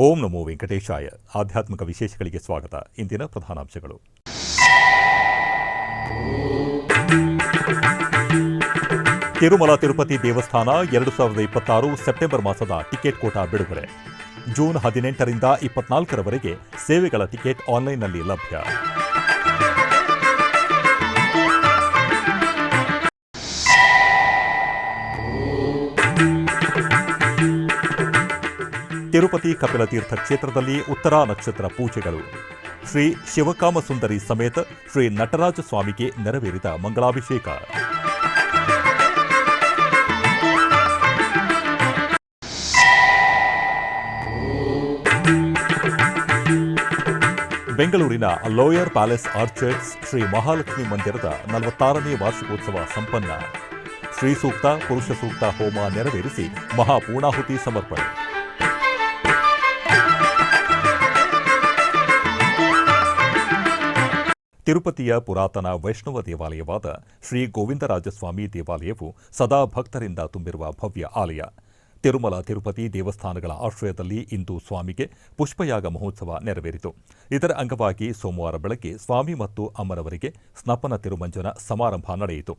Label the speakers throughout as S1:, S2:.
S1: ಓಂ ನಮೋ ವೆಂಕಟೇಶಾಯ. ಆಧ್ಯಾತ್ಮಿಕ ವಿಶೇಷಗಳಿಗೆ ಸ್ವಾಗತ. ಇಂದಿನ ಪ್ರಧಾನಾಂಶಗಳು. ತಿರುಮಲ ತಿರುಪತಿ ದೇವಸ್ಥಾನ 2026 ಸೆಪ್ಟೆಂಬರ್ ಮಾಸದ ಟಿಕೆಟ್ ಕೋಟಾ ಬಿಡುಗಡೆ. ಜೂನ್ 18ರಿಂದ 24ರವರೆಗೆ ಸೇವೆಗಳ ಟಿಕೆಟ್ ಆನ್ಲೈನ್ನಲ್ಲಿ ಲಭ್ಯ. ತಿರುಪತಿ ಕಪಿಲತೀರ್ಥ ಕ್ಷೇತ್ರದಲ್ಲಿ ಉತ್ತರಾ ನಕ್ಷತ್ರ ಪೂಜೆಗಳು. ಶ್ರೀ ಶಿವಕಾಮ ಸುಂದರಿ ಸಮೇತ ಶ್ರೀ ನಟರಾಜ ಸ್ವಾಮಿಗೆ ನೆರವೇರಿದ ಮಂಗಳಾಭಿಷೇಕ. ಬೆಂಗಳೂರಿನ lower palace Orchards Shri Mahalakshmi ಮಂದಿರದ 46ನೇ ವಾರ್ಷಿಕೋತ್ಸವ ಸಂಪನ್ನ. ಶ್ರೀ ಸೂಕ್ತ, ಪುರುಷ ಸೂಕ್ತ ಹೋಮ ನೆರವೇರಿಸಿ ಮಹಾಪೂರ್ಣಾಹುತಿ ಸಮರ್ಪಣೆ. ತಿರುಪತಿಯ ಪುರಾತನ ವೈಷ್ಣವ ದೇವಾಲಯವಾದ ಶ್ರೀ ಗೋವಿಂದರಾಜಸ್ವಾಮಿ ದೇವಾಲಯವು ಸದಾ ಭಕ್ತರಿಂದ ತುಂಬಿರುವ ಭವ್ಯ ಆಲಯ. ತಿರುಮಲ ತಿರುಪತಿ ದೇವಸ್ಥಾನಗಳ ಆಶ್ರಯದಲ್ಲಿ ಇಂದು ಸ್ವಾಮಿಗೆ ಪುಷ್ಪಯಾಗ ಮಹೋತ್ಸವ ನೆರವೇರಿತು. ಇದರ ಅಂಗವಾಗಿ ಸೋಮವಾರ ಬೆಳಗ್ಗೆ ಸ್ವಾಮಿ ಮತ್ತು ಅಮ್ಮನವರಿಗೆ ಸ್ನಪನ ತಿರುಮಂಜನ ಸಮಾರಂಭ ನಡೆಯಿತು.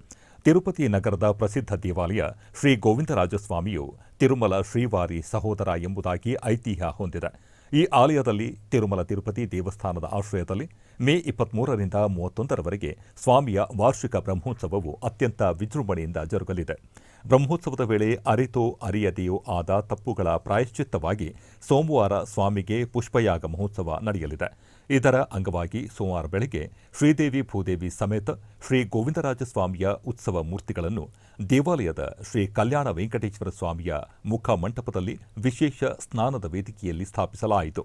S1: ತಿರುಪತಿ ನಗರದ ಪ್ರಸಿದ್ಧ ದೇವಾಲಯ ಶ್ರೀ ಗೋವಿಂದರಾಜಸ್ವಾಮಿಯು ತಿರುಮಲ ಶ್ರೀವಾರಿ ಸಹೋದರ ಎಂಬುದಾಗಿ ಐತಿಹ್ಯ ಹೊಂದಿದೆ. ಈ ಆಲಯದಲ್ಲಿ ತಿರುಮಲ ತಿರುಪತಿ ದೇವಸ್ಥಾನದ ಆಶ್ರಯದಲ್ಲಿ ಮೇ 23ರಿಂದ 31ರವರೆಗೆ ಸ್ವಾಮಿಯ ವಾರ್ಷಿಕ ಬ್ರಹ್ಮೋತ್ಸವವು ಅತ್ಯಂತ ವಿಜೃಂಭಣೆಯಿಂದ ಜರುಗಲಿದೆ. ಬ್ರಹ್ಮೋತ್ಸವದ ವೇಳೆ ಅರಿತೋ ಅರಿಯದೆಯೋ ಆದ ತಪ್ಪುಗಳ ಪ್ರಾಯಶ್ಚಿತ್ತವಾಗಿ ಸೋಮವಾರ ಸ್ವಾಮಿಗೆ ಪುಷ್ಪಯಾಗ ಮಹೋತ್ಸವ ನಡೆಯಲಿದೆ. ಇದರ ಅಂಗವಾಗಿ ಸೋಮವಾರ ಬೆಳಗ್ಗೆ ಶ್ರೀದೇವಿ ಭೂದೇವಿ ಸಮೇತ ಶ್ರೀ ಗೋವಿಂದರಾಜಸ್ವಾಮಿಯ ಉತ್ಸವ ಮೂರ್ತಿಗಳನ್ನು ದೇವಾಲಯದ ಶ್ರೀ ಕಲ್ಯಾಣ ವೆಂಕಟೇಶ್ವರ ಸ್ವಾಮಿಯ ಮುಖ ಮಂಟಪದಲ್ಲಿ ವಿಶೇಷ ಸ್ನಾನದ ವೇದಿಕೆಯಲ್ಲಿ ಸ್ಥಾಪಿಸಲಾಯಿತು.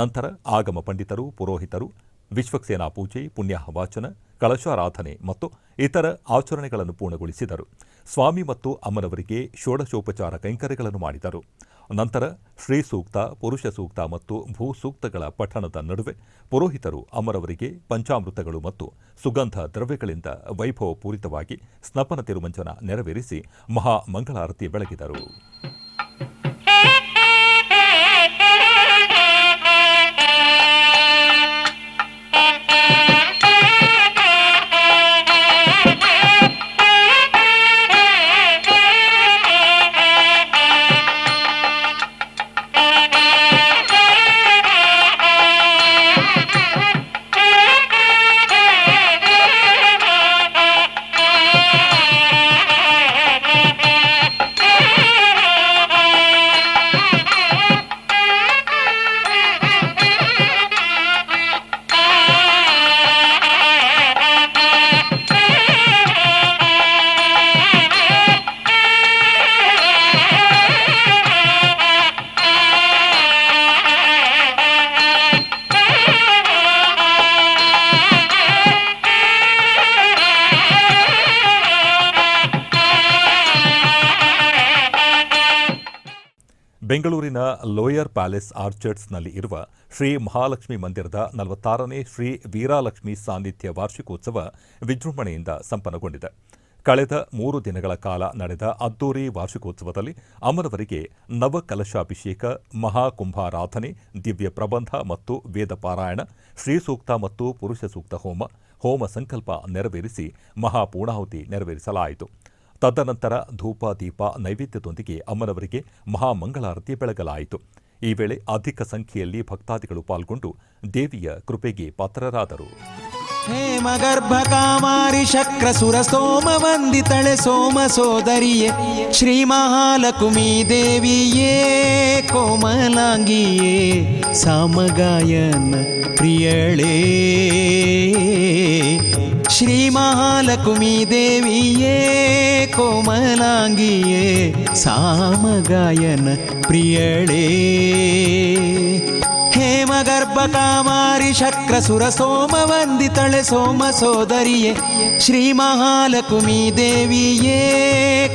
S1: ನಂತರ ಆಗಮ ಪಂಡಿತರು, ಪುರೋಹಿತರು ವಿಶ್ವಕ್ಸೇನಾ ಪೂಜೆ, ಪುಣ್ಯವಾಚನ, ಕಳಶಾರಾಧನೆ ಮತ್ತು ಇತರ ಆಚರಣೆಗಳನ್ನು ಪೂರ್ಣಗೊಳಿಸಿದರು. ಸ್ವಾಮಿ ಮತ್ತು ಅಮ್ಮನವರಿಗೆ ಷೋಡಶೋಪಚಾರ ಕೈಂಕರ್ಯಗಳನ್ನು ಮಾಡಿದರು. ನಂತರ ಶ್ರೀ ಸೂಕ್ತ, ಪುರುಷ ಸೂಕ್ತ ಮತ್ತು ಭೂ ಸೂಕ್ತಗಳ ಪಠಣದ ನಡುವೆ ಪುರೋಹಿತರು ಅಮ್ಮರವರಿಗೆ ಪಂಚಾಮೃತಗಳು ಮತ್ತು ಸುಗಂಧ ದ್ರವ್ಯಗಳಿಂದ ವೈಭವಪೂರಿತವಾಗಿ ಸ್ನಪನ ತಿರುಮಂಜನ ನೆರವೇರಿಸಿ ಮಹಾ ಮಂಗಳಾರತಿ ಬೆಳಗಿದರು. ಬೆಂಗಳೂರಿನ ಲೋಯರ್ ಪ್ಯಾಲೇಸ್ ಆರ್ಚರ್ಡ್ಸ್ನಲ್ಲಿ ಇರುವ ಶ್ರೀ ಮಹಾಲಕ್ಷ್ಮಿ ಮಂದಿರದ 46ನೇ ಶ್ರೀ ವೀರಾಲಕ್ಷ್ಮಿ ಸಾನ್ನಿಧ್ಯ ವಾರ್ಷಿಕೋತ್ಸವ ವಿಜೃಂಭಣೆಯಿಂದ ಸಂಪನ್ನಗೊಂಡಿದೆ. ಕಳೆದ 3 ದಿನಗಳ ಕಾಲ ನಡೆದ ಅದ್ದೂರಿ ವಾರ್ಷಿಕೋತ್ಸವದಲ್ಲಿ ಅಮ್ಮನವರಿಗೆ ನವಕಲಶಾಭಿಷೇಕ, ಮಹಾಕುಂಭಾರಾಧನೆ, ದಿವ್ಯ ಪ್ರಬಂಧ ಮತ್ತು ವೇದ ಪಾರಾಯಣ, ಶ್ರೀ ಸೂಕ್ತ ಮತ್ತು ಪುರುಷ ಸೂಕ್ತ ಹೋಮ ಸಂಕಲ್ಪ ನೆರವೇರಿಸಿ ಮಹಾಪೂರ್ಣಾಹುತಿ ನೆರವೇರಿಸಲಾಯಿತು. ತದನಂತರ ಧೂಪ ದೀಪ ನೈವೇದ್ಯದೊಂದಿಗೆ ಅಮ್ಮನವರಿಗೆ ಮಹಾಮಂಗಳಾರತಿ ಬೆಳಗಲಾಯಿತು. ಈ ವೇಳೆ ಅಧಿಕ ಸಂಖ್ಯೆಯಲ್ಲಿ ಭಕ್ತಾದಿಗಳು ಪಾಲ್ಗೊಂಡು ದೇವಿಯ ಕೃಪೆಗೆ ಪಾತ್ರರಾದರು.
S2: ಹೇಮಗರ್ಭ ಕಾಮಾರಿ ಶಕ್ರ ಸುರ ಸೋಮ ವಂದಿತಳೆ ಸೋಮ ಸೋದರಿಯೇ ಶ್ರೀ ಮಹಾಲಕ್ಷ್ಮೀ ದೇವಿಯೇ ಕೋಮಲಾಂಗಿಯೇ ಸಾಮಗಾಯನ ಪ್ರಿಯಳೇ ಶ್ರೀ ಮಹಾಲಕ್ಷ್ಮೀ ದೇವಿಯೇ ಕೋಮಲಾಂಗಿಯೇ ಸಾಮಗಾಯನ ಪ್ರಿಯಳೇ ಹೇಮಗರ್ಭ ಕಾಮಾರಿ ಶಕ್ರ ಸುರ ಸೋಮ ವಂದಿತಳೆ ಸೋಮ ಸೋದರಿಯೇ ಶ್ರೀ ಮಹಾಲಕ್ಷ್ಮೀ ದೇವಿಯೇ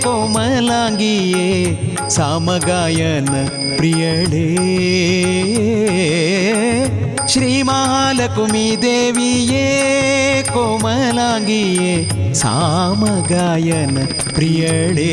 S2: ಕೋಮಲಾಂಗಿಯೇ ಸಾಮಗಾಯನ ಪ್ರಿಯಳೇ ಶ್ರೀ ಮಹಾಲಕ್ಷ್ಮೀ ದೇವಿಯೇ ಕೋಮಲಾಂಗಿಯೇ ಸಾಮಗಾಯನ ಪ್ರಿಯಳೇ.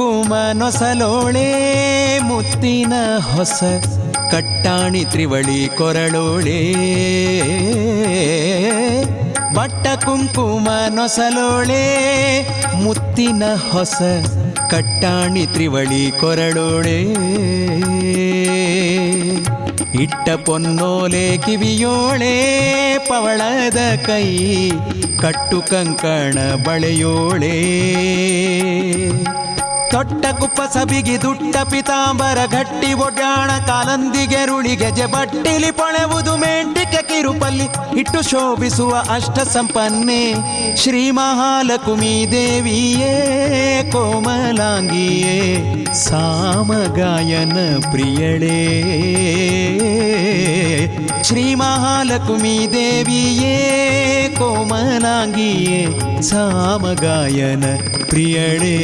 S2: ಕುಂಕುಮ ನೊಸಲೋಳೆ ಮುತ್ತಿನ ಹೊಸ ಕಟ್ಟಾಣಿ ತ್ರಿವಳಿ ಕೊರಳೋಳೆ ಬಟ್ಟ ಕುಂಕುಮ ನೊಸಲೋಳೆ ಮುತ್ತಿನ ಹೊಸ ಕಟ್ಟಾಣಿ ತ್ರಿವಳಿ ಕೊರಳೋಳೆ ಇಟ್ಟ ಪೊನ್ನೋಲೆ ಕಿವಿಯೋಳೆ ಪವಳದ ಕೈ ಕಟ್ಟು ಕಂಕಣ ಬಳೆಯೋಳೆ ತೊಟ್ಟ ಕುಪ್ಪಸ ಬಿಗಿ ದುಟ್ಟ ಪಿತಾಂಬರ ಗಟ್ಟಿ ಒಡ್ಯಾಣ ಕಾಲಂದಿಗೆರುಳಿ ಗೆಜೆ ಬಟ್ಟಿಲಿ ಪೊಳೆವುದು ಮೆಂಟಿಕೆ ಕಿರುಪಲ್ಲಿ ಇಟ್ಟು ಶೋಭಿಸುವ ಅಷ್ಟ ಸಂಪನ್ನೆ ಶ್ರೀ ಮಹಾಲಕ್ಷ್ಮೀ ದೇವಿಯೇ ಕೋಮಲಾಂಗಿಯೇ ಸಾಮಗಾಯನ ಪ್ರಿಯಳೇ ಶ್ರೀ ಮಹಾಲಕ್ಷ್ಮೀ ದೇವಿಯೇ ಕೋಮಲಾಂಗಿಯೇ ಸಾಮಗಾಯನ ಪ್ರಿಯಳೇ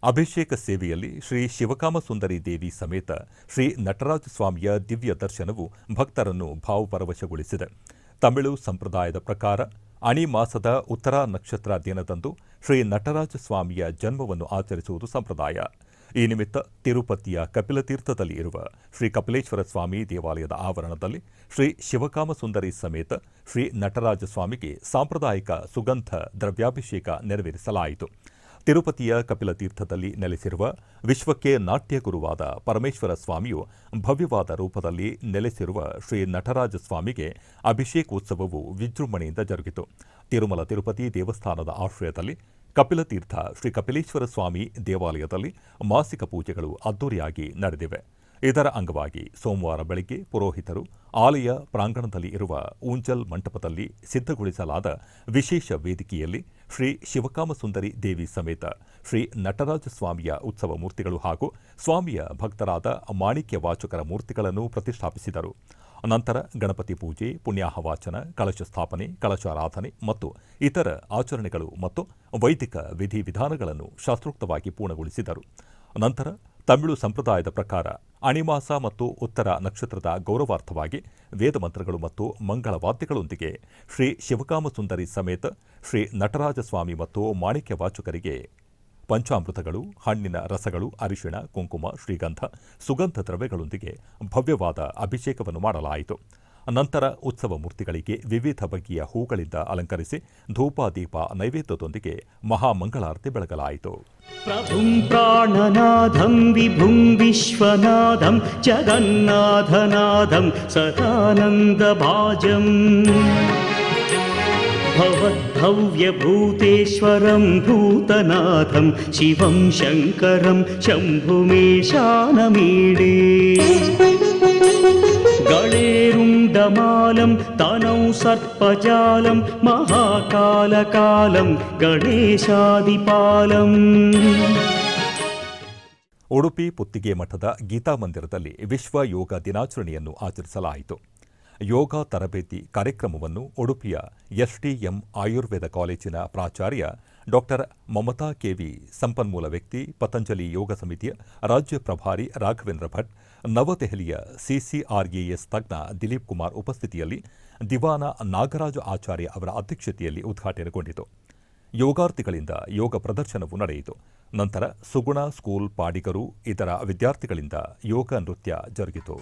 S1: ಅಭಿಷೇಕ ಸೇವೆಯಲ್ಲಿ ಶ್ರೀ ಶಿವಕಾಮ ಸುಂದರಿ ದೇವಿ ಸಮೇತ ಶ್ರೀ ನಟರಾಜ ಸ್ವಾಮಿಯ ದಿವ್ಯ ದರ್ಶನವು ಭಕ್ತರನ್ನು ಭಾವಪರವಶಗೊಳಿಸಿದೆ. ತಮಿಳು ಸಂಪ್ರದಾಯದ ಪ್ರಕಾರ ಅಣಿ ಮಾಸದ ಉತ್ತರ ನಕ್ಷತ್ರ ದಿನದಂದು ಶ್ರೀ ನಟರಾಜ ಸ್ವಾಮಿಯ ಜನ್ಮವನ್ನು ಆಚರಿಸುವುದು ಸಂಪ್ರದಾಯ. ಈ ನಿಮಿತ್ತ ತಿರುಪತಿಯ ಕಪಿಲತೀರ್ಥದಲ್ಲಿ ಇರುವ ಶ್ರೀ ಕಪಿಲೇಶ್ವರ ಸ್ವಾಮಿ ದೇವಾಲಯದ ಆವರಣದಲ್ಲಿ ಶ್ರೀ ಶಿವಕಾಮ ಸುಂದರಿ ಸಮೇತ ಶ್ರೀ ನಟರಾಜ ಸ್ವಾಮಿಗೆ ಸಾಂಪ್ರದಾಯಿಕ ಸುಗಂಧ ದ್ರವ್ಯಾಭಿಷೇಕ ನೆರವೇರಿಸಲಾಯಿತು. ತಿರುಪತಿಯ ಕಪಿಲತೀರ್ಥದಲ್ಲಿ ನೆಲೆಸಿರುವ ವಿಶ್ವಕ್ಕೆ ನಾಟ್ಯ ಗುರುವಾದ ಪರಮೇಶ್ವರ ಸ್ವಾಮಿಯು ಭವ್ಯವಾದ ರೂಪದಲ್ಲಿ ನೆಲೆಸಿರುವ ಶ್ರೀ ನಟರಾಜ ಸ್ವಾಮಿಗೆ ಅಭಿಷೇಕೋತ್ಸವವು ವಿಜೃಂಭಣೆಯಿಂದ ಜರುಗಿತು. ತಿರುಮಲ ತಿರುಪತಿ ದೇವಸ್ಥಾನದ ಆಶ್ರಯದಲ್ಲಿ ಕಪಿಲತೀರ್ಥ ಶ್ರೀ ಕಪಿಲೇಶ್ವರ ಸ್ವಾಮಿ ದೇವಾಲಯದಲ್ಲಿ ಮಾಸಿಕ ಪೂಜೆಗಳು ಅದ್ದೂರಿಯಾಗಿ ನಡೆದಿವೆ. ಇದರ ಅಂಗವಾಗಿ ಸೋಮವಾರ ಬೆಳಗ್ಗೆ ಪುರೋಹಿತರು ಆಲಯ ಪ್ರಾಂಗಣದಲ್ಲಿ ಇರುವ ಊಂಜಲ್ ಮಂಟಪದಲ್ಲಿ ಸಿದ್ಧಗೊಳಿಸಲಾದ ವಿಶೇಷ ವೇದಿಕೆಯಲ್ಲಿ ಶ್ರೀ ಶಿವಕಾಮ ಸುಂದರಿ ದೇವಿ ಸಮೇತ ಶ್ರೀ ನಟರಾಜ ಸ್ವಾಮಿಯ ಉತ್ಸವ ಮೂರ್ತಿಗಳು ಹಾಗೂ ಸ್ವಾಮಿಯ ಭಕ್ತರಾದ ಮಾಣಿಕ್ಯ ವಾಚಕರ ಮೂರ್ತಿಗಳನ್ನು ಪ್ರತಿಷ್ಠಾಪಿಸಿದರು. ನಂತರ ಗಣಪತಿ ಪೂಜೆ, ಪುಣ್ಯಾಹವಾಚನ, ಕಲಶ ಸ್ಥಾಪನೆ, ಕಲಶಾರಾಧನೆ ಮತ್ತು ಇತರ ಆಚರಣೆಗಳು ಮತ್ತು ವೈದಿಕ ವಿಧಿವಿಧಾನಗಳನ್ನು ಶಾಸ್ತ್ರೋಕ್ತವಾಗಿ ಪೂರ್ಣಗೊಳಿಸಿದರು. ನಂತರ ತಮಿಳು ಸಂಪ್ರದಾಯದ ಪ್ರಕಾರ ಅಣಿಮಾಸ ಮತ್ತು ಉತ್ತರ ನಕ್ಷತ್ರದ ಗೌರವಾರ್ಥವಾಗಿ ವೇದಮಂತ್ರಗಳು ಮತ್ತು ಮಂಗಳವಾದ್ಯಗಳೊಂದಿಗೆ ಶ್ರೀ ಶಿವಕಾಮ ಸುಂದರಿ ಸಮೇತ ಶ್ರೀ ನಟರಾಜ ಸ್ವಾಮಿ ಮತ್ತು ಮಾಣಿಕ್ಯ ವಾಚಕರಿಗೆ ಪಂಚಾಮೃತಗಳು, ಹಣ್ಣಿನ ರಸಗಳು, ಅರಿಶಿಣ, ಕುಂಕುಮ, ಶ್ರೀಗಂಧ, ಸುಗಂಧ ದ್ರವ್ಯಗಳೊಂದಿಗೆ ಭವ್ಯವಾದ ಅಭಿಷೇಕವನ್ನು ಮಾಡಲಾಯಿತು. ನಂತರ ಉತ್ಸವ ಮೂರ್ತಿಗಳಿಗೆ ವಿವಿಧ ಬಗೆಯ ಹೂಗಳಿಂದ ಅಲಂಕರಿಸಿ ಧೂಪ-ದೀಪ ನೈವೇದ್ಯದೊಂದಿಗೆ ಮಹಾಮಂಗಳಾರತಿ ಬೆಳಗಲಾಯಿತು.
S3: ಪ್ರಭುಂ ಪ್ರಾಣನಾಥಂ ವಿಭುಂ ವಿಶ್ವನಾಥಂ ಜಗನ್ನಾಥನಾಥಂ ಸದಾನಂದಭಾಜಂ ಭವದ್ಭವ್ಯಭೂತೇಶ್ವರಂ ಭೂತನಾಥಂ ಶಿವಂ ಶಂಕರಂ ಶಂಭುಮೇಶಾನಮೀಡೇ ಗಣೇರುಂಡಮಾಲಂ ತನೌ ಸರ್ಪಜಾಲಂ ಮಹಾಕಾಲಕಾಲಂ ಗಣೇಶಾದಿಪಾಲಂ.
S1: ಉಡುಪಿ ಪುತ್ತಿಗೆ ಮಠದ ಗೀತಾ ಮಂದಿರದಲ್ಲಿ ವಿಶ್ವ ಯೋಗ ದಿನಾಚರಣೆಯನ್ನು ಆಚರಿಸಲಾಯಿತು. ಯೋಗ ತರಬೇತಿ ಕಾರ್ಯಕ್ರಮವನ್ನು ಉಡುಪಿಯ ಎಸ್ಡಿಎಂ ಆಯುರ್ವೇದ ಕಾಲೇಜಿನ ಪ್ರಾಚಾರ್ಯ ಡಾಕ್ಟರ್ ಮಮತಾ ಕೆವಿ, ಸಂಪನ್ಮೂಲ ವ್ಯಕ್ತಿ, ಪತಂಜಲಿ ಯೋಗ ಸಮಿತಿಯ ರಾಜ್ಯ ಪ್ರಭಾರಿ ರಾಘವೇಂದ್ರ ಭಟ್, ನವದೆಹಲಿಯ ಸಿಸಿಆರ್ಎಎಸ್ ತಜ್ಞ ದಿಲೀಪ್ ಕುಮಾರ್ ಉಪಸ್ಥಿತಿಯಲ್ಲಿ ದಿವಾನ ನಾಗರಾಜ ಆಚಾರ್ಯ ಅವರ ಅಧ್ಯಕ್ಷತೆಯಲ್ಲಿ ಉದ್ಘಾಟನೆಗೊಂಡಿತು. ಯೋಗಾರ್ಥಿಗಳಿಂದ ಯೋಗ ಪ್ರದರ್ಶನವೂ ನಡೆಯಿತು. ನಂತರ ಸುಗುಣ ಸ್ಕೂಲ್ ಪಾಡಿಗರು ಇದರ ವಿದ್ಯಾರ್ಥಿಗಳಿಂದ ಯೋಗ ನೃತ್ಯ ಜರುಗಿತು.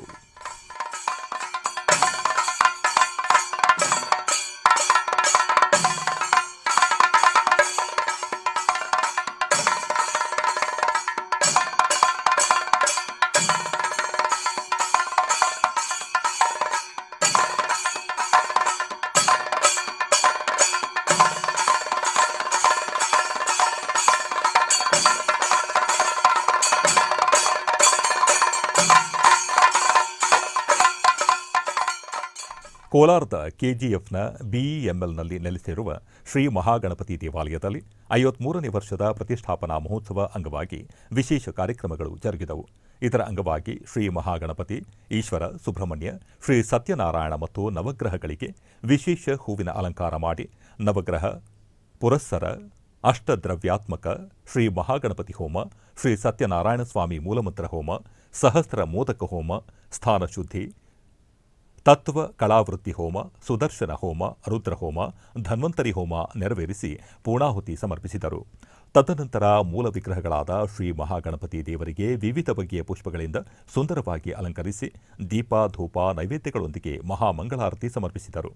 S1: ಕೋಲಾರದ ಕೆಜಿಎಫ್ನ ಬಿಇಎಂಎಲ್ನಲ್ಲಿ ನೆಲೆಸಿರುವ ಶ್ರೀ ಮಹಾಗಣಪತಿ ದೇವಾಲಯದಲ್ಲಿ 53ನೇ ವರ್ಷದ ಪ್ರತಿಷ್ಠಾಪನಾ ಮಹೋತ್ಸವ ಅಂಗವಾಗಿ ವಿಶೇಷ ಕಾರ್ಯಕ್ರಮಗಳು ಜರುಗಿದವು. ಇದರ ಅಂಗವಾಗಿ ಶ್ರೀ ಮಹಾಗಣಪತಿ, ಈಶ್ವರ, ಸುಬ್ರಹ್ಮಣ್ಯ, ಶ್ರೀ ಸತ್ಯನಾರಾಯಣ ಮತ್ತು ನವಗ್ರಹಗಳಿಗೆ ವಿಶೇಷ ಹೂವಿನ ಅಲಂಕಾರ ಮಾಡಿ ನವಗ್ರಹ, ಪುರಸ್ಸರ, ಅಷ್ಟದ್ರವ್ಯಾತ್ಮಕ ಶ್ರೀ ಮಹಾಗಣಪತಿ ಹೋಮ, ಶ್ರೀ ಸತ್ಯನಾರಾಯಣ ಸ್ವಾಮಿ ಮೂಲಮಂತ್ರ ಹೋಮ, ಸಹಸ್ರ ಮೋದಕ ಹೋಮ, ಸ್ಥಾನ ಶುದ್ಧಿ, ತತ್ವ ಕಳಾವೃತ್ತಿ ಹೋಮ, ಸುದರ್ಶನ ಹೋಮ, ರುದ್ರಹೋಮ, ಧನ್ವಂತರಿ ಹೋಮ ನೆರವೇರಿಸಿ ಪೂರ್ಣಾಹುತಿ ಸಮರ್ಪಿಸಿದರು. ತದನಂತರ ಮೂಲ ವಿಗ್ರಹಗಳಾದ ಶ್ರೀ ಮಹಾಗಣಪತಿ ದೇವರಿಗೆ ವಿವಿಧ ಬಗೆಯ ಪುಷ್ಪಗಳಿಂದ ಸುಂದರವಾಗಿ ಅಲಂಕರಿಸಿ ದೀಪ ಧೂಪ ನೈವೇದ್ಯಗಳೊಂದಿಗೆ ಮಹಾಮಂಗಳಾರತಿ ಸಮರ್ಪಿಸಿದರು.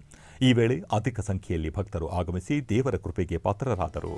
S1: ಈ ವೇಳೆ ಅಧಿಕ ಸಂಖ್ಯೆಯಲ್ಲಿ ಭಕ್ತರು ಆಗಮಿಸಿ ದೇವರ ಕೃಪೆಗೆ ಪಾತ್ರರಾದರು.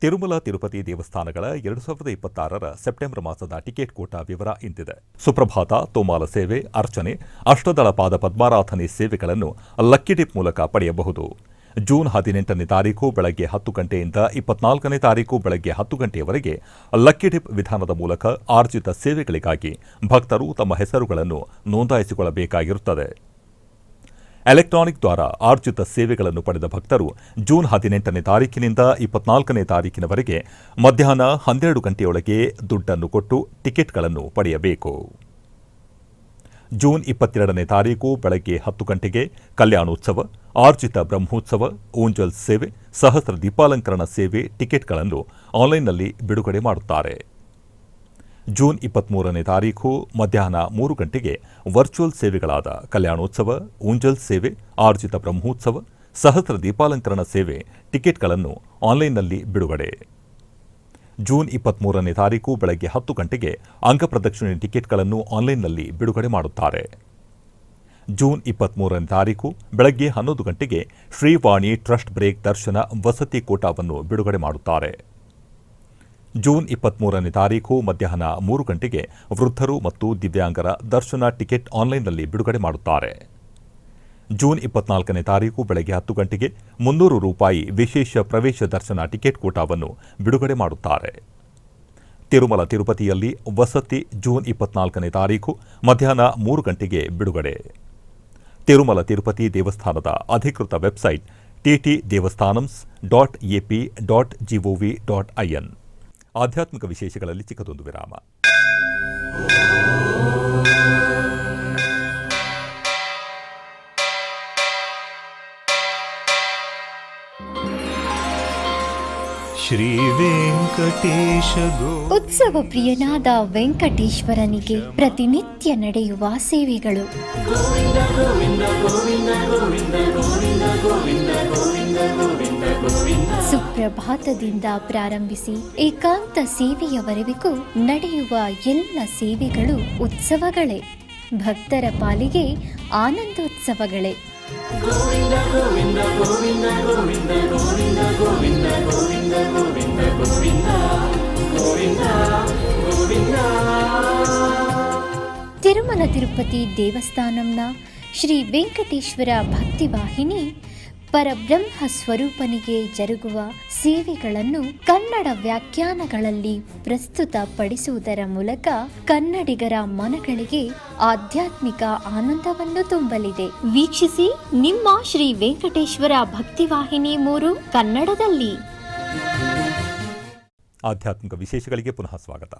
S1: ತಿರುಮಲ ತಿರುಪತಿ ದೇವಸ್ಥಾನಗಳ 2026ರ ಸೆಪ್ಟೆಂಬರ್ ಮಾಸದ ಟಿಕೆಟ್ ಕೋಟಾ ವಿವರ ಇಂತಿದೆ. ಸುಪ್ರಭಾತ, ತೋಮಾಲ ಸೇವೆ, ಅರ್ಚನೆ, ಅಷ್ಟದಳ ಪಾದ ಪದ್ಮಾರಾಧನೆ ಸೇವೆಗಳನ್ನು ಲಕ್ಕಿ ಡಿಪ್ ಮೂಲಕ ಪಡೆಯಬಹುದು. ಜೂನ್ 18ನೇ ತಾರೀಕು ಬೆಳಗ್ಗೆ 10 ಗಂಟೆಯಿಂದ 24ನೇ ತಾರೀಕು ಬೆಳಗ್ಗೆ 10 ಗಂಟೆಯವರೆಗೆ ಲಕ್ಕಿ ಡಿಪ್ ವಿಧಾನದ ಮೂಲಕ ಆರ್ಜಿತ ಸೇವೆಗಳಿಗಾಗಿ ಭಕ್ತರು ತಮ್ಮ ಹೆಸರುಗಳನ್ನು ನೋಂದಾಯಿಸಿಕೊಳ್ಳಬೇಕಾಗಿರುತ್ತದೆ. ಎಲೆಕ್ಟ್ರಾನಿಕ್ ದ್ವಾರ ಆರ್ಜಿತ ಸೇವೆಗಳನ್ನು ಪಡೆದ ಭಕ್ತರು ಜೂನ್ 18ನೇ ತಾರೀಕಿನಿಂದ 24ನೇ ತಾರೀಕಿನವರೆಗೆ ಮಧ್ಯಾಹ್ನ 12 ಗಂಟೆಯೊಳಗೆ ದುಡ್ಡನ್ನು ಕೊಟ್ಟು ಟಿಕೆಟ್ಗಳನ್ನು ಪಡೆಯಬೇಕು. ಜೂನ್ 22ನೇ ತಾರೀಕು ಬೆಳಗ್ಗೆ 10 ಗಂಟೆಗೆ ಕಲ್ಯಾಣೋತ್ಸವ, ಆರ್ಜಿತ ಬ್ರಹ್ಮೋತ್ಸವ, ಊಂಜಲ್ ಸೇವೆ, ಸಹಸ್ರ ದೀಪಾಲಂಕರಣ ಸೇವೆ ಟಿಕೆಟ್ಗಳನ್ನು ಆನ್ಲೈನ್ನಲ್ಲಿ ಬಿಡುಗಡೆ ಮಾಡುತ್ತಾರೆ. ಜೂನ್ 23ನೇ ತಾರೀಕು ಮಧ್ಯಾಹ್ನ 3 ಗಂಟೆಗೆ ವರ್ಚುವಲ್ ಸೇವೆಗಳಾದ ಕಲ್ಯಾಣೋತ್ಸವ, ಊಂಜಲ್ ಸೇವೆ, ಆರ್ಜಿತ ಬ್ರಹ್ಮೋತ್ಸವ, ಸಹಸ್ರ ದೀಪಾಲಂಕರಣ ಸೇವೆ ಟಿಕೆಟ್ಗಳನ್ನು ಆನ್ಲೈನ್ನಲ್ಲಿ ಬಿಡುಗಡೆ. ಜೂನ್ 23ನೇ ತಾರೀಕು ಬೆಳಗ್ಗೆ 10 ಗಂಟೆಗೆ ಅಂಗಪ್ರದಕ್ಷಿಣೆ ಟಿಕೆಟ್ಗಳನ್ನು ಆನ್ಲೈನ್ನಲ್ಲಿ ಬಿಡುಗಡೆ ಮಾಡುತ್ತಾರೆ. ಜೂನ್ 23ನೇ ತಾರೀಕು ಬೆಳಗ್ಗೆ 11 ಗಂಟೆಗೆ ಶ್ರೀವಾಣಿ ಟ್ರಸ್ಟ್ ಬ್ರೇಕ್ ದರ್ಶನ ವಸತಿ ಕೋಟಾವನ್ನು ಬಿಡುಗಡೆ ಮಾಡುತ್ತಾರೆ. ಜೂನ್ 23ನೇ ತಾರೀಕು ಮಧ್ಯಾಹ್ನ 3 ಗಂಟೆಗೆ ವೃದ್ಧರು ಮತ್ತು ದಿವ್ಯಾಂಗರ ದರ್ಶನ ಟಿಕೆಟ್ ಆನ್ಲೈನ್ನಲ್ಲಿ ಬಿಡುಗಡೆ ಮಾಡುತ್ತಾರೆ. ಜೂನ್ 24ನೇ ತಾರೀಕು ಬೆಳಗ್ಗೆ 10 ಗಂಟೆಗೆ ₹300 ವಿಶೇಷ ಪ್ರವೇಶ ದರ್ಶನ ಟಿಕೆಟ್ ಕೋಟಾವನ್ನು ಬಿಡುಗಡೆ ಮಾಡುತ್ತಾರೆ. ತಿರುಮಲ ತಿರುಪತಿಯಲ್ಲಿ ವಸತಿ ಜೂನ್ 24ನೇ ತಾರೀಕು ಮಧ್ಯಾಹ್ನ 3 ಗಂಟೆಗೆ ಬಿಡುಗಡೆ. ತಿರುಮಲ ತಿರುಪತಿ ದೇವಸ್ಥಾನದ ಅಧಿಕೃತ ವೆಬ್ಸೈಟ್ ttdevastanams.ap.gov.in. ಆಧ್ಯಾತ್ಮಿಕ ವಿಶೇಷಗಳಲ್ಲಿ ಚಿಕ್ಕದೊಂದು ವಿರಾಮ.
S4: ಶ್ರೀ ವೆಂಕಟೇಶ
S5: ಉತ್ಸವ ಪ್ರಿಯನಾದ ವೆಂಕಟೇಶ್ವರನಿಗೆ ಪ್ರತಿನಿತ್ಯ ನಡೆಯುವ ಸೇವೆಗಳು. ಸುಪ್ರಭಾತದಿಂದ ಪ್ರಾರಂಭಿಸಿ ಏಕಾಂತ ಸೇವೆಯವರೆಗೂ ನಡೆಯುವ ಎಲ್ಲ ಸೇವೆಗಳು ಉತ್ಸವಗಳೇ. ಭಕ್ತರ ಪಾಲಿಗೆ ಆನಂದೋತ್ಸವಗಳೇ. ತಿರುಮಲ ತಿರುಪತಿ ದೇವಸ್ಥಾನಂನ ಶ್ರೀ ವೆಂಕಟೇಶ್ವರ ಭಕ್ತಿವಾಹಿನಿ ಪರಬ್ರಹ್ಮ ಸ್ವರೂಪನಿಗೆ ಜರುಗುವ ಸೇವೆಗಳನ್ನು ಕನ್ನಡ ವ್ಯಾಖ್ಯಾನಗಳಲ್ಲಿ ಪ್ರಸ್ತುತಪಡಿಸುವುದರ ಮೂಲಕ ಕನ್ನಡಿಗರ ಮನಗಳಿಗೆ ಆಧ್ಯಾತ್ಮಿಕ ಆನಂದವನ್ನು ತುಂಬಲಿದೆ. ವೀಕ್ಷಿಸಿ ನಿಮ್ಮ ಶ್ರೀ ವೆಂಕಟೇಶ್ವರ ಭಕ್ತಿವಾಹಿನಿ 3 ಕನ್ನಡದಲ್ಲಿ.
S1: ಆಧ್ಯಾತ್ಮಿಕ ವಿಶೇಷಗಳಿಗೆ ಪುನಃ ಸ್ವಾಗತ.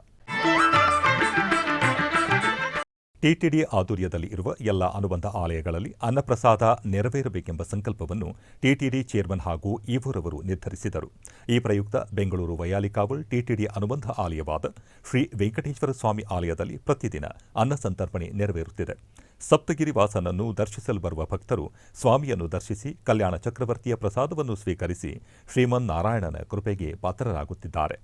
S1: ಟಿಟಿಡಿ ಆಧ್ವರ್ಯದಲ್ಲಿ ಇರುವ ಎಲ್ಲ ಅನುಬಂಧ ಆಲಯಗಳಲ್ಲಿ ಅನ್ನಪ್ರಸಾದ ನೆರವೇರಬೇಕೆಂಬ ಸಂಕಲ್ಪವನ್ನು ಟಿಟಿಡಿ ಚೇರ್ಮನ್ ಹಾಗೂ ಈವೂರವರು ನಿರ್ಧರಿಸಿದರು. ಈ ಪ್ರಯುಕ್ತ ಬೆಂಗಳೂರು ವೈಯಾಲಿಕಾವಲ್ ಟಿಟಿಡಿ ಅನುಬಂಧ ಆಲಯವಾದ ಶ್ರೀ ವೆಂಕಟೇಶ್ವರ ಸ್ವಾಮಿ ಆಲಯದಲ್ಲಿ ಪ್ರತಿದಿನ ಅನ್ನ ಸಂತರ್ಪಣೆ ನೆರವೇರುತ್ತಿದೆ. ಸಪ್ತಗಿರಿ ವಾಸನನ್ನು ದರ್ಶಿಸಲು ಬರುವ ಭಕ್ತರು ಸ್ವಾಮಿಯನ್ನು ದರ್ಶಿಸಿ ಕಲ್ಯಾಣ ಚಕ್ರವರ್ತಿಯ ಪ್ರಸಾದವನ್ನು ಸ್ವೀಕರಿಸಿ ಶ್ರೀಮನ್ನಾರಾಯಣನ ಕೃಪೆಗೆ ಪಾತ್ರರಾಗುತ್ತಿದ್ದಾರೆ.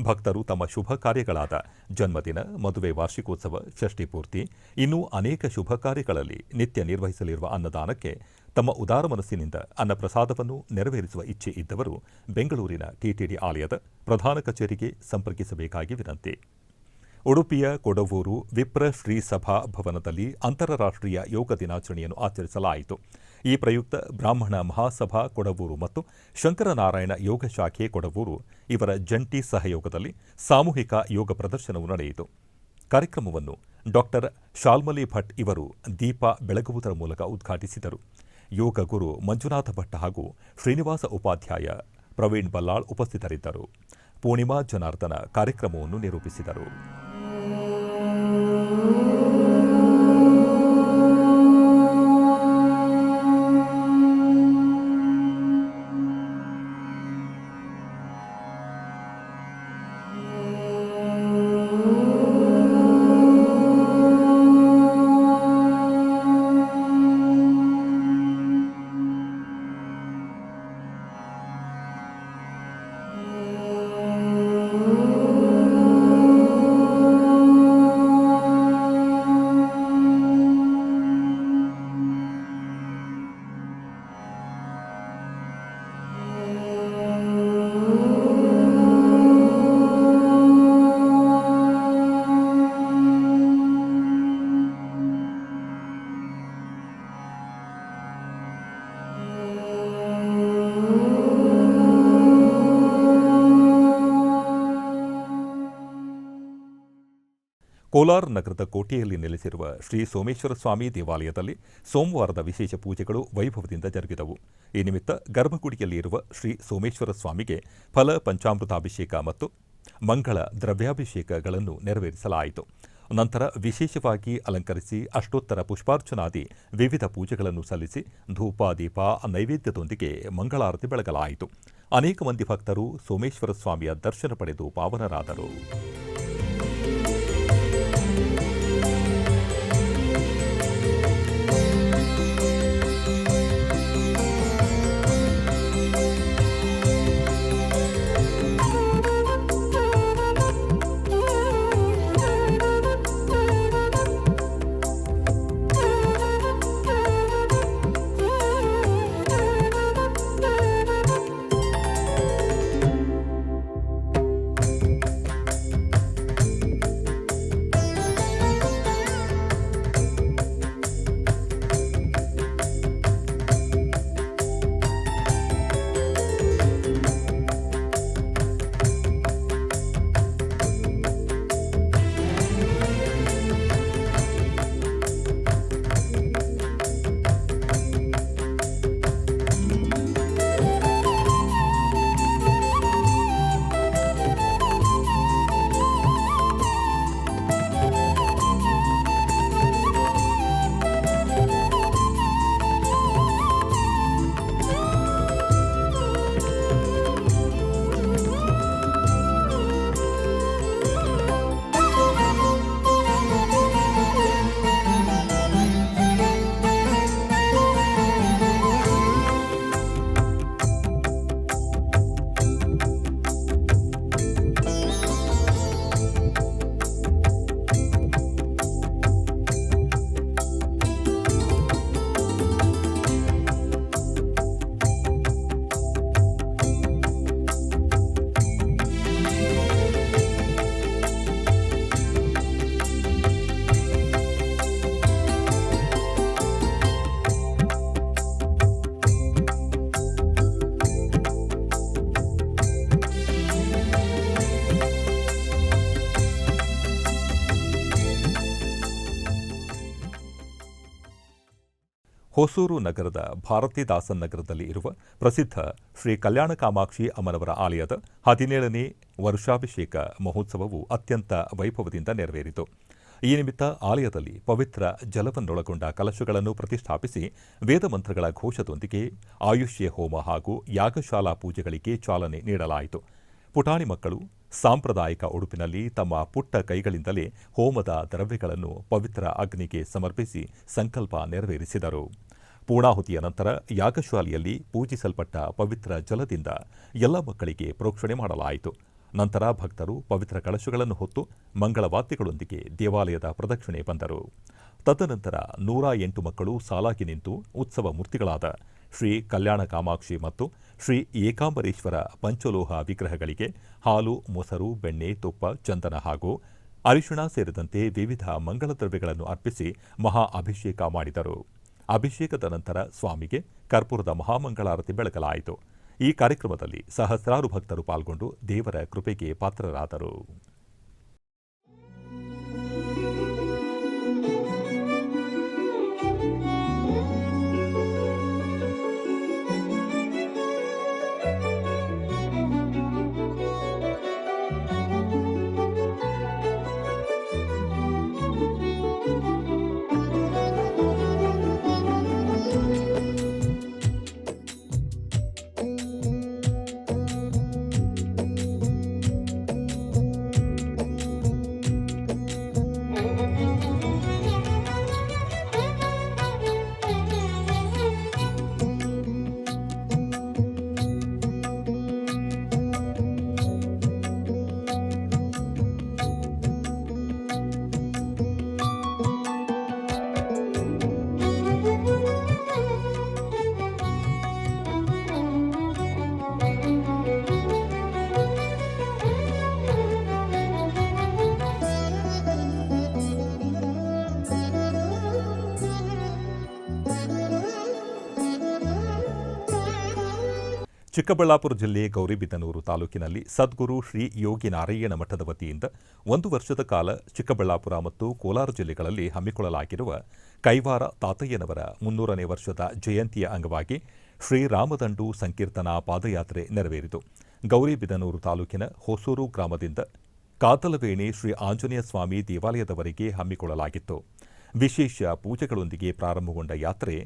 S1: ಭಕ್ತರು ತಮ್ಮ ಶುಭ ಕಾರ್ಯಗಳಾದ ಜನ್ಮದಿನ, ಮದುವೆ ವಾರ್ಷಿಕೋತ್ಸವ, ಷಷ್ಠಿ ಪೂರ್ತಿ, ಇನ್ನೂ ಅನೇಕ ಶುಭ ಕಾರ್ಯಗಳಲ್ಲಿ ನಿತ್ಯ ನಿರ್ವಹಿಸಲಿರುವ ಅನ್ನದಾನಕ್ಕೆ ತಮ್ಮ ಉದಾರ ಮನಸ್ಸಿನಿಂದ ಅನ್ನಪ್ರಸಾದವನ್ನು ನೆರವೇರಿಸುವ ಇಚ್ಛೆ ಇದ್ದವರು ಬೆಂಗಳೂರಿನ ಟಿಟಿಡಿ ಆಲಯದ ಪ್ರಧಾನ ಕಚೇರಿಗೆ ಸಂಪರ್ಕಿಸಬೇಕಾಗಿ ವಿನಂತಿ. ಉಡುಪಿಯ ಕೊಡವೂರು ವಿಪ್ರ ಶ್ರೀ ಸಭಾ ಭವನದಲ್ಲಿ ಅಂತಾರಾಷ್ಟ್ರೀಯ ಯೋಗ ದಿನಾಚರಣೆಯನ್ನು ಆಚರಿಸಲಾಯಿತು. ಈ ಪ್ರಯುಕ್ತ ಬ್ರಾಹ್ಮಣ ಮಹಾಸಭಾ ಕೊಡವೂರು ಮತ್ತು ಶಂಕರನಾರಾಯಣ ಯೋಗ ಶಾಖೆ ಕೊಡವೂರು ಇವರ ಜಂಟಿ ಸಹಯೋಗದಲ್ಲಿ ಸಾಮೂಹಿಕ ಯೋಗ ಪ್ರದರ್ಶನವು ನಡೆಯಿತು. ಕಾರ್ಯಕ್ರಮವನ್ನು ಡಾಕ್ಟರ್ ಶಾಲ್ಮಲಿ ಭಟ್ ಇವರು ದೀಪ ಬೆಳಗುವುದರ ಮೂಲಕ ಉದ್ಘಾಟಿಸಿದರು. ಯೋಗ ಗುರು ಮಂಜುನಾಥ ಭಟ್ ಹಾಗೂ ಶ್ರೀನಿವಾಸ ಉಪಾಧ್ಯಾಯ, ಪ್ರವೀಣ್ ಬಲ್ಲಾಳ್ ಉಪಸ್ಥಿತರಿದ್ದರು. ಪೂರ್ಣಿಮಾ ಜನಾರ್ದನ ಕಾರ್ಯಕ್ರಮವನ್ನು ನಿರೂಪಿಸಿದರು. ಕೋಲಾರ ನಗರದ ಕೋಟೆಯಲ್ಲಿ ನೆಲೆಸಿರುವ ಶ್ರೀ ಸೋಮೇಶ್ವರ ಸ್ವಾಮಿ ದೇವಾಲಯದಲ್ಲಿ ಸೋಮವಾರದ ವಿಶೇಷ ಪೂಜೆಗಳು ವೈಭವದಿಂದ ಜರುಗಿದವು. ಈ ನಿಮಿತ್ತ ಗರ್ಭಗುಡಿಯಲ್ಲಿ ಇರುವ ಶ್ರೀ ಸೋಮೇಶ್ವರ ಸ್ವಾಮಿಗೆ ಫಲ ಪಂಚಾಮೃತಾಭಿಷೇಕ ಮತ್ತು ಮಂಗಳ ದ್ರವ್ಯಾಭಿಷೇಕಗಳನ್ನು ನೆರವೇರಿಸಲಾಯಿತು. ನಂತರ ವಿಶೇಷವಾಗಿ ಅಲಂಕರಿಸಿ ಅಷ್ಟೋತ್ತರ ಪುಷ್ಪಾರ್ಚನಾದಿ ವಿವಿಧ ಪೂಜೆಗಳನ್ನು ಸಲ್ಲಿಸಿ ಧೂಪ ದೀಪ ನೈವೇದ್ಯದೊಂದಿಗೆ ಮಂಗಳಾರತಿ ಬೆಳಗಲಾಯಿತು. ಅನೇಕ ಮಂದಿ ಭಕ್ತರು ಸೋಮೇಶ್ವರ ಸ್ವಾಮಿಯ ದರ್ಶನ ಪಡೆದು ಪಾವನರಾದರು. ಹೊಸೂರು ನಗರದ ಭಾರತೀದಾಸನ್ ನಗರದಲ್ಲಿ ಇರುವ ಪ್ರಸಿದ್ಧ ಶ್ರೀ ಕಲ್ಯಾಣ ಕಾಮಾಕ್ಷಿ ಅಮ್ಮನವರ ಆಲಯದ 17ನೇ ವರ್ಷಾಭಿಷೇಕ ಮಹೋತ್ಸವವು ಅತ್ಯಂತ ವೈಭವದಿಂದ ನೆರವೇರಿತು. ಈ ನಿಮಿತ್ತ ಆಲಯದಲ್ಲಿ ಪವಿತ್ರ ಜಲವನ್ನೊಳಗೊಂಡ ಕಲಶಗಳನ್ನು ಪ್ರತಿಷ್ಠಾಪಿಸಿ ವೇದ ಮಂತ್ರಗಳ ಘೋಷದೊಂದಿಗೆ ಆಯುಷ್ಯ ಹೋಮ ಹಾಗೂ ಯಾಗಶಾಲಾ ಪೂಜೆಗಳಿಗೆ ಚಾಲನೆ ನೀಡಲಾಯಿತು. ಪುಟಾಣಿ ಮಕ್ಕಳು ಸಾಂಪ್ರದಾಯಿಕ ಉಡುಪಿನಲ್ಲಿ ತಮ್ಮ ಪುಟ್ಟ ಕೈಗಳಿಂದಲೇ ಹೋಮದ ದ್ರವ್ಯಗಳನ್ನು ಪವಿತ್ರ ಅಗ್ನಿಗೆ ಸಮರ್ಪಿಸಿ ಸಂಕಲ್ಪ ನೆರವೇರಿಸಿದರು. ಪೂರ್ಣಾಹುತಿಯ ನಂತರ ಯಾಗಶಾಲೆಯಲ್ಲಿ ಪೂಜಿಸಲ್ಪಟ್ಟ ಪವಿತ್ರ ಜಲದಿಂದ ಎಲ್ಲ ಮಕ್ಕಳಿಗೆ ಪ್ರೋಕ್ಷಣೆ ಮಾಡಲಾಯಿತು. ನಂತರ ಭಕ್ತರು ಪವಿತ್ರ ಕಳಶಗಳನ್ನು ಹೊತ್ತು ಮಂಗಳವಾದ್ಯಗಳೊಂದಿಗೆ ದೇವಾಲಯದ ಪ್ರದಕ್ಷಿಣೆ ಬಂದರು. ತದನಂತರ 108 ಮಕ್ಕಳು ಸಾಲಾಗಿ ನಿಂತು ಉತ್ಸವ ಮೂರ್ತಿಗಳಾದ ಶ್ರೀ ಕಲ್ಯಾಣ ಕಾಮಾಕ್ಷಿ ಮತ್ತು ಶ್ರೀ ಏಕಾಂಬರೇಶ್ವರ ಪಂಚಲೋಹ ವಿಗ್ರಹಗಳಿಗೆ ಹಾಲು, ಮೊಸರು, ಬೆಣ್ಣೆ, ತುಪ್ಪ, ಚಂದನ ಹಾಗೂ ಅರಿಶಿಣ ಸೇರಿದಂತೆ ವಿವಿಧ ಮಂಗಲ ದ್ರವ್ಯಗಳನ್ನು ಅರ್ಪಿಸಿ ಮಹಾ ಅಭಿಷೇಕ ಮಾಡಿದರು. ಅಭಿಷೇಕದ ನಂತರ ಸ್ವಾಮಿಗೆ ಕರ್ಪೂರದ ಮಹಾಮಂಗಳಾರತಿ ಬೆಳಗಲಾಯಿತು. ಈ ಕಾರ್ಯಕ್ರಮದಲ್ಲಿ ಸಹಸ್ರಾರು ಭಕ್ತರು ಪಾಲ್ಗೊಂಡು ದೇವರ ಕೃಪೆಗೆ ಪಾತ್ರರಾದರು. ಚಿಕ್ಕಬಳ್ಳಾಪುರ ಜಿಲ್ಲೆ ಗೌರಿಬಿದನೂರು ತಾಲೂಕಿನಲ್ಲಿ ಸದ್ಗುರು ಶ್ರೀ ಯೋಗಿ ನಾರಾಯಣ ಮಠದ ವತಿಯಿಂದ 1 ವರ್ಷದ ಕಾಲ ಚಿಕ್ಕಬಳ್ಳಾಪುರ ಮತ್ತು ಕೋಲಾರ ಜಿಲ್ಲೆಗಳಲ್ಲಿ ಹಮ್ಮಿಕೊಳ್ಳಲಾಗಿರುವ ಕೈವಾರ ತಾತಯ್ಯನವರ 300ನೇ ವರ್ಷದ ಜಯಂತಿಯ ಅಂಗವಾಗಿ ಶ್ರೀರಾಮದಂಡು ಸಂಕೀರ್ತನಾ ಪಾದಯಾತ್ರೆ ನೆರವೇರಿತು. ಗೌರಿಬಿದನೂರು ತಾಲೂಕಿನ ಹೊಸೂರು ಗ್ರಾಮದಿಂದ ಕಾತಲವೇಣಿ ಶ್ರೀ ಆಂಜನೇಯ ಸ್ವಾಮಿ ದೇವಾಲಯದವರೆಗೆ ಹಮ್ಮಿಕೊಳ್ಳಲಾಗಿತ್ತು. ವಿಶೇಷ ಪೂಜೆಗಳೊಂದಿಗೆ ಪ್ರಾರಂಭಗೊಂಡ ಯಾತ್ರೆ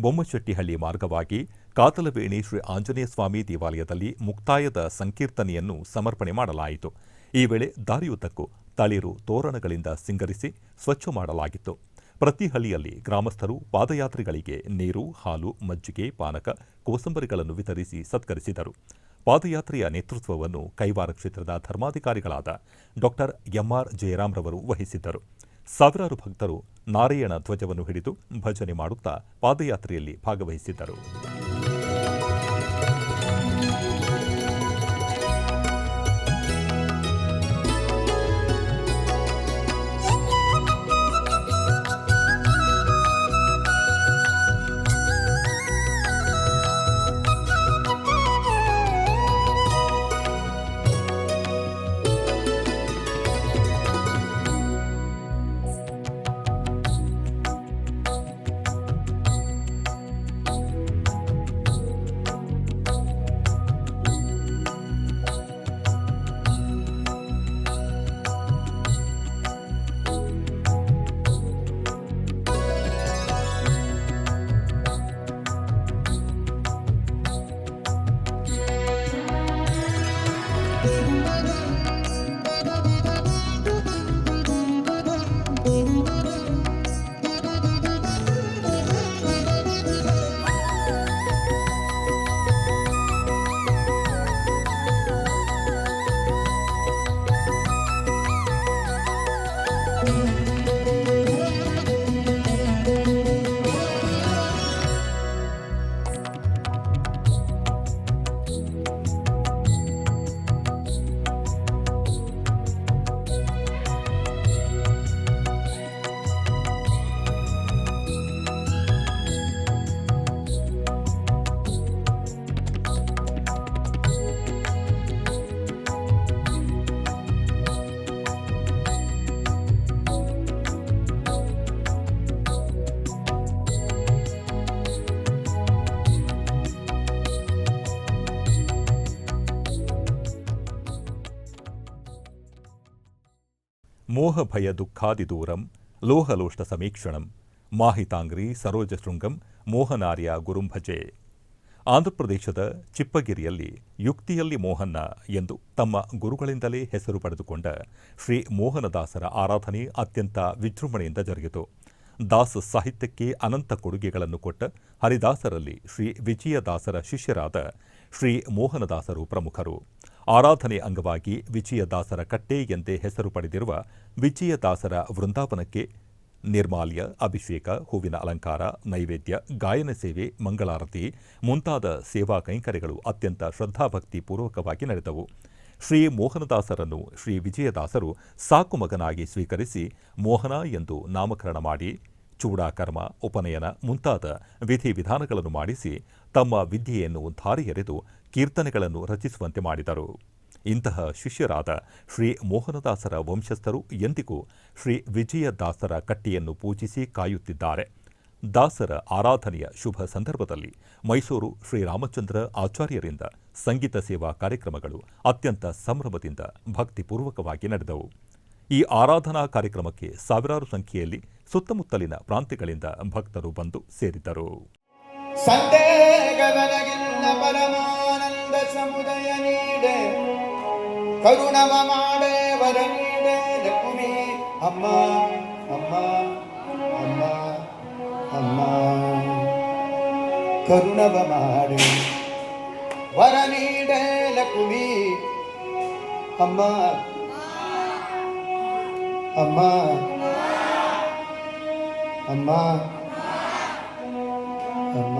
S1: ಬೊಮ್ಮಶೆಟ್ಟಿಹಳ್ಳಿ ಮಾರ್ಗವಾಗಿ ಕಾತಲವೇಣಿ ಶ್ರೀ ಆಂಜನೇಯ ಸ್ವಾಮಿ ದೇವಾಲಯದಲ್ಲಿ ಮುಕ್ತಾಯದ ಸಂಕೀರ್ತನೆಯನ್ನು ಸಮರ್ಪಣೆ ಮಾಡಲಾಯಿತು. ಈ ವೇಳೆ ದಾರಿಯುದ್ದಕ್ಕೂ ತಳಿರು ತೋರಣಗಳಿಂದ ಸಿಂಗರಿಸಿ ಸ್ವಚ್ಛ ಮಾಡಲಾಗಿತ್ತು. ಪ್ರತಿ ಹಳ್ಳಿಯಲ್ಲಿ ಗ್ರಾಮಸ್ಥರು ಪಾದಯಾತ್ರಿಗಳಿಗೆ ನೀರು, ಹಾಲು, ಮಜ್ಜಿಗೆ, ಪಾನಕ, ಕೋಸಂಬರಿಗಳನ್ನು ವಿತರಿಸಿ ಸತ್ಕರಿಸಿದರು. ಪಾದಯಾತ್ರೆಯ ನೇತೃತ್ವವನ್ನು ಕೈವಾರ ಕ್ಷೇತ್ರದ ಧರ್ಮಾಧಿಕಾರಿಗಳಾದ ಡಾಕ್ಟರ್ ಎಂಆರ್ ಜಯರಾಮ್ರವರು ವಹಿಸಿದ್ದರು. ಸಾವಿರಾರು ಭಕ್ತರು ನಾರಾಯಣ ಧ್ವಜವನ್ನು ಹಿಡಿದು ಭಜನೆ ಮಾಡುತ್ತಾ ಪಾದಯಾತ್ರೆಯಲ್ಲಿ ಭಾಗವಹಿಸಿದ್ದರು. ಮೋಹಭಯ ದುಃಖಾದಿದೂರಂ ಲೋಹಲೋಷ್ಟ ಸಮೀಕ್ಷಣಂ ಮಾಹಿತಾಂಗ್ರಿ ಸರೋಜಶೃಂಗಂ ಮೋಹನಾರ್ಯ ಗುರುಂಭಜೆ. ಆಂಧ್ರಪ್ರದೇಶದ ಚಿಪ್ಪಗಿರಿಯಲ್ಲಿ ಯುಕ್ತಿಯಲ್ಲಿ ಮೋಹನ್ನ ಎಂದು ತಮ್ಮ ಗುರುಗಳಿಂದಲೇ ಹೆಸರು ಪಡೆದುಕೊಂಡ ಶ್ರೀ ಮೋಹನದಾಸರ ಆರಾಧನೆ ಅತ್ಯಂತ ವಿಜೃಂಭಣೆಯಿಂದ ಜರುಗಿತು. ದಾಸ ಸಾಹಿತ್ಯಕ್ಕೆ ಅನಂತ ಕೊಡುಗೆಗಳನ್ನು ಕೊಟ್ಟ ಹರಿದಾಸರಲ್ಲಿ ಶ್ರೀ ವಿಜಯದಾಸರ ಶಿಷ್ಯರಾದ ಶ್ರೀ ಮೋಹನದಾಸರು ಪ್ರಮುಖರು. ಆರಾಧನೆ ಅಂಗವಾಗಿ ವಿಜಯದಾಸರ ಕಟ್ಟೆ ಎಂದೇ ಹೆಸರು ಪಡೆದಿರುವ ವಿಜಯದಾಸರ ವೃಂದಾವನಕ್ಕೆ ನಿರ್ಮಾಲ್ಯ, ಅಭಿಷೇಕ, ಹೂವಿನ ಅಲಂಕಾರ, ನೈವೇದ್ಯ, ಗಾಯನ ಸೇವೆ, ಮಂಗಳಾರತಿ ಮುಂತಾದ ಸೇವಾ ಕೈಂಕರ್ಯಗಳು ಅತ್ಯಂತ ಶ್ರದ್ಧಾಭಕ್ತಿ ಪೂರ್ವಕವಾಗಿ ನಡೆದವು. ಶ್ರೀ ಮೋಹನದಾಸರನ್ನು ಶ್ರೀ ವಿಜಯದಾಸರು ಸಾಕು ಮಗನಾಗಿ ಸ್ವೀಕರಿಸಿ ಮೋಹನ ಎಂದು ನಾಮಕರಣ ಮಾಡಿ ಚೂಡಾಕರ್ಮ, ಉಪನಯನ ಮುಂತಾದ ವಿಧಿವಿಧಾನಗಳನ್ನು ಮಾಡಿಸಿ ತಮ್ಮ ವಿದ್ಯೆಯನ್ನು ಧಾರೆ ಎರೆದು ಕೀರ್ತನೆಗಳನ್ನು ರಚಿಸುವಂತೆ ಮಾಡಿದರು. ಇಂತಹ ಶಿಷ್ಯರಾದ ಶ್ರೀ ಮೋಹನದಾಸರ ವಂಶಸ್ಥರು ಎಂದಿಗೂ ಶ್ರೀ ವಿಜಯದಾಸರ ಕಟ್ಟೆಯನ್ನು ಪೂಜಿಸಿ ಕಾಯುತ್ತಿದ್ದಾರೆ. ದಾಸರ ಆರಾಧನೆಯ ಶುಭ ಸಂದರ್ಭದಲ್ಲಿ ಮೈಸೂರು ಶ್ರೀರಾಮಚಂದ್ರ ಆಚಾರ್ಯರಿಂದ ಸಂಗೀತ ಸೇವಾ ಕಾರ್ಯಕ್ರಮಗಳು ಅತ್ಯಂತ ಸಂಭ್ರಮದಿಂದ ಭಕ್ತಿಪೂರ್ವಕವಾಗಿ ನಡೆದವು. ಈ ಆರಾಧನಾ ಕಾರ್ಯಕ್ರಮಕ್ಕೆ ಸಾವಿರಾರು ಸಂಖ್ಯೆಯಲ್ಲಿ ಸುತ್ತಮುತ್ತಲಿನ ಪ್ರಾಂತ್ಯಗಳಿಂದ ಭಕ್ತರು ಬಂದು ಸೇರಿದ್ದರು.
S6: ಸಂದೇಹವನಗಿಲ್ಲ ಪರಮಾನಂದ ಸಮುದಯ ನೀಡೆ ಕರುಣವ ಮಾಡೆ ವರ ನೀಡೆ ಲಕ್ಷ್ಮೀ ಅಮ್ಮ ಅಮ್ಮ ಅಮ್ಮ ಅಮ್ಮ ಕರುಣವ ಮಾಡೆ ವರ ನೀಡೆ ಲಕ್ಷ್ಮೀ ಅಮ್ಮ ಅಮ್ಮ ಅಮ್ಮ ಅಮ್ಮ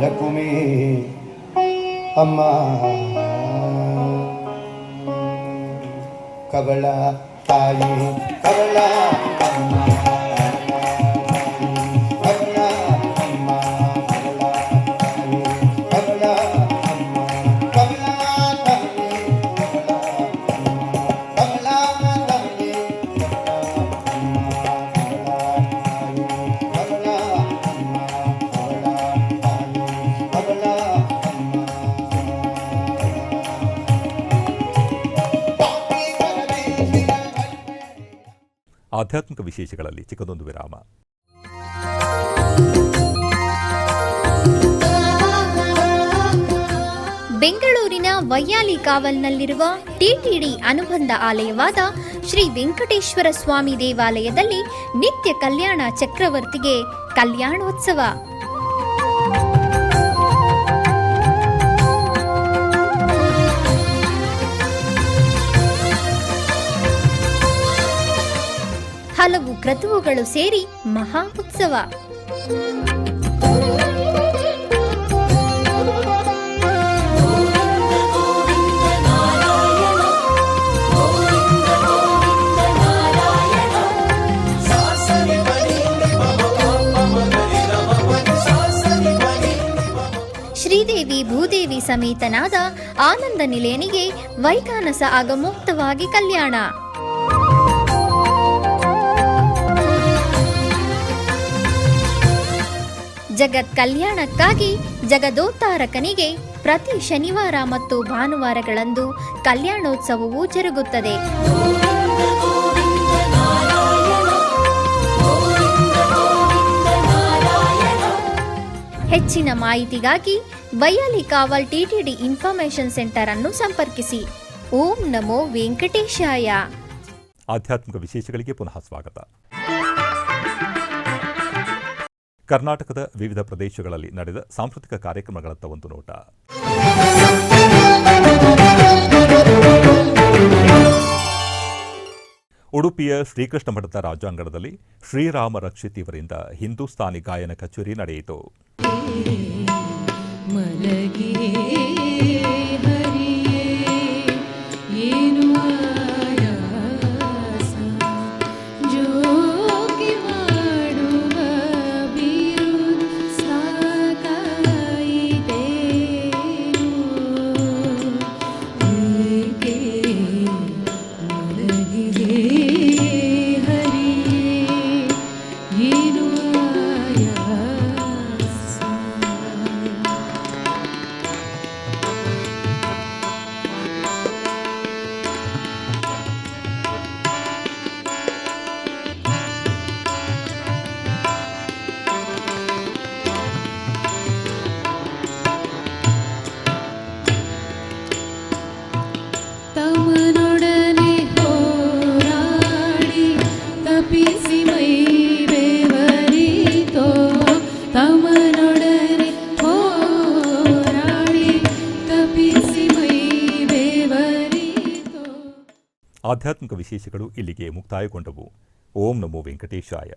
S6: ಲಕ್ಷ್ಮೀ ಅಮ್ಮ ಕವಳ ತಾಯಿ ಕವಳ ಅಮ್ಮ ಕವಳ ಅಮ್ಮ ಕವಳ ತಾಯಿ ಕವಳ ಅಮ್ಮ ಕವಳ ತಾಯಿ ಕವಳ ತಾಯಿ
S1: ಆಧ್ಯಾತ್ಮಿಕ ವಿಶೇಷಗಳಲ್ಲಿ ಚಿಕ್ಕದೊಂದು ವಿರಾಮ.
S5: ಬೆಂಗಳೂರಿನ ವೈಯಾಲಿ ಕಾವಲ್ನಲ್ಲಿರುವ ಟಿಟಿಡಿ ಅನುಬಂಧ ಆಲಯವಾದ ಶ್ರೀ ವೆಂಕಟೇಶ್ವರ ಸ್ವಾಮಿ ದೇವಾಲಯದಲ್ಲಿ ನಿತ್ಯ ಕಲ್ಯಾಣ ಚಕ್ರವರ್ತಿಗೆ ಕಲ್ಯಾಣೋತ್ಸವ. ಹಲವು ಕ್ರತುವುಗಳು ಸೇರಿ ಮಹಾ ಉತ್ಸವ. ಶ್ರೀದೇವಿ ಭೂದೇವಿ ಸಮೇತನಾದ ಆನಂದ ನಿಲಯನಿಗೆ ವೈಖಾನಸ ಆಗಮೋಕ್ತವಾಗಿ ಕಲ್ಯಾಣ. ಜಗತ್ ಕಲ್ಯಾಣಕ್ಕಾಗಿ ಜಗದೋತ್ತಾರಕನಿಗೆ ಪ್ರತಿ ಶನಿವಾರ ಮತ್ತು ಭಾನುವಾರಗಳಂದು ಕಲ್ಯಾಣೋತ್ಸವವು ಜರುಗುತ್ತದೆ. ಹೆಚ್ಚಿನ ಮಾಹಿತಿಗಾಗಿ ವೈಯಾಲಿ ಕಾವಲ್ ಟಿಟಿಡಿ ಇನ್ಫಾರ್ಮೇಶನ್ ಸೆಂಟರ್ ಅನ್ನು ಸಂಪರ್ಕಿಸಿ. ಓಂ ನಮೋ ವೆಂಕಟೇಶಾಯ.
S1: ಆಧ್ಯಾತ್ಮಿಕ ವಿಶೇಷಗಳಿಗೆ ಪುನಃ ಸ್ವಾಗತ. ಕರ್ನಾಟಕದ ವಿವಿಧ ಪ್ರದೇಶಗಳಲ್ಲಿ ನಡೆದ ಸಾಂಸ್ಕೃತಿಕ ಕಾರ್ಯಕ್ರಮಗಳತ್ತ ಒಂದು ನೋಟ. ಉಡುಪಿಯ ಶ್ರೀಕೃಷ್ಣ ಮಠದ ರಾಜಾಂಗಣದಲ್ಲಿ ಶ್ರೀರಾಮ ರಕ್ಷಿತ್ ಇವರಿಂದ ಹಿಂದೂಸ್ತಾನಿ ಗಾಯನ ಕಚೇರಿ ನಡೆಯಿತು. ಆಧ್ಯಾತ್ಮಿಕ ವಿಶೇಷಗಳು ಇಲ್ಲಿಗೆ ಮುಕ್ತಾಯಗೊಂಡವು. ಓಂ ನಮೋ ವೆಂಕಟೇಶಾಯ.